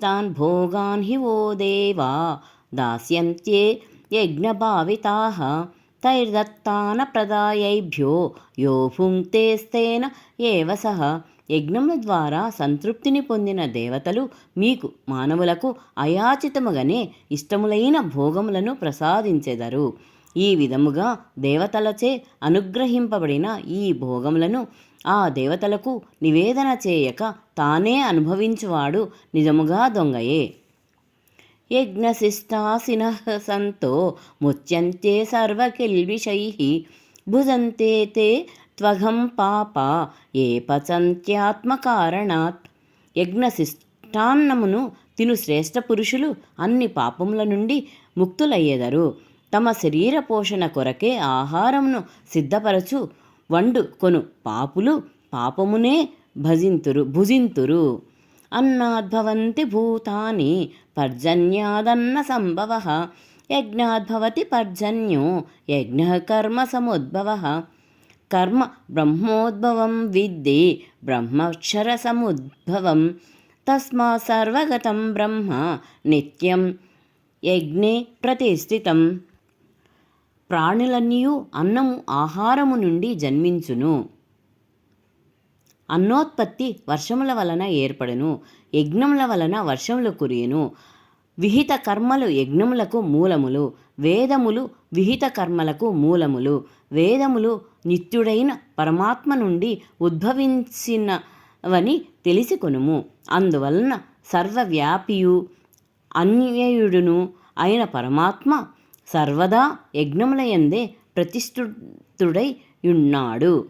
यज्ञसिस्तान् भोगान् हि वो देवा दास्यन्त्ये यज्ञभाविताः तैर्दत्तानप्रदायैभ्यो यो भुङ्क्तेस्तेन एव सः. యజ్ఞముల ద్వారా సంతృప్తిని పొందిన దేవతలు మీకు మానవులకు అయాచితముగానే ఇష్టములైన భోగములను ప్రసాదించెదరు. ఈ విధముగా దేవతలచే అనుగ్రహింపబడిన ఈ భోగములను ఆ దేవతలకు నివేదన చేయక తానే అనుభవించువాడు నిజముగా దొంగయే. యజ్ఞశిష్టాసినః సంతో ముచ్యంతే సర్వకిల్బిషైః భుజంతే తే త్వఘం పాప ఏ పచంత్యాత్మకారణాత్. యజ్ఞశిష్టాన్నమును తిను శ్రేష్ఠ పురుషులు అన్ని పాపముల నుండి ముక్తులయ్యెదరు. తమ శరీర పోషణ కొరకే ఆహారమును సిద్ధపరచు వండు కొను పాపులు పాపమునే భుజింతురు. అన్నాద్భవంతి భూతాని పర్జన్యాదన్న సంభవః యజ్ఞాద్భవతి పర్జన్యో యజ్ఞః కర్మ సముద్భవః. కర్మ బ్రహ్మోద్భవం విద్ధి బ్రహ్మక్షర సముద్భవం. తస్మాత్ సర్వగతం బ్రహ్మ నిత్యం యజ్ఞే ప్రతిష్ఠితం. ప్రాణులన్నీయు అన్నము ఆహారము నుండి జన్మించును. అన్నోత్పత్తి వర్షముల వలన ఏర్పడును. యజ్ఞముల వలన వర్షములు కురియును. విహిత కర్మలు యజ్ఞములకు మూలములు. వేదములు విహిత కర్మలకు మూలములు. వేదములు నిత్యుడైన పరమాత్మ నుండి ఉద్భవించినవని తెలిసికొనుము. అందువలన సర్వవ్యాపియు అన్యయుడును అయిన పరమాత్మ సర్వదా యజ్ఞములయందే ప్రతిష్ఠితుడై ఉన్నాడు.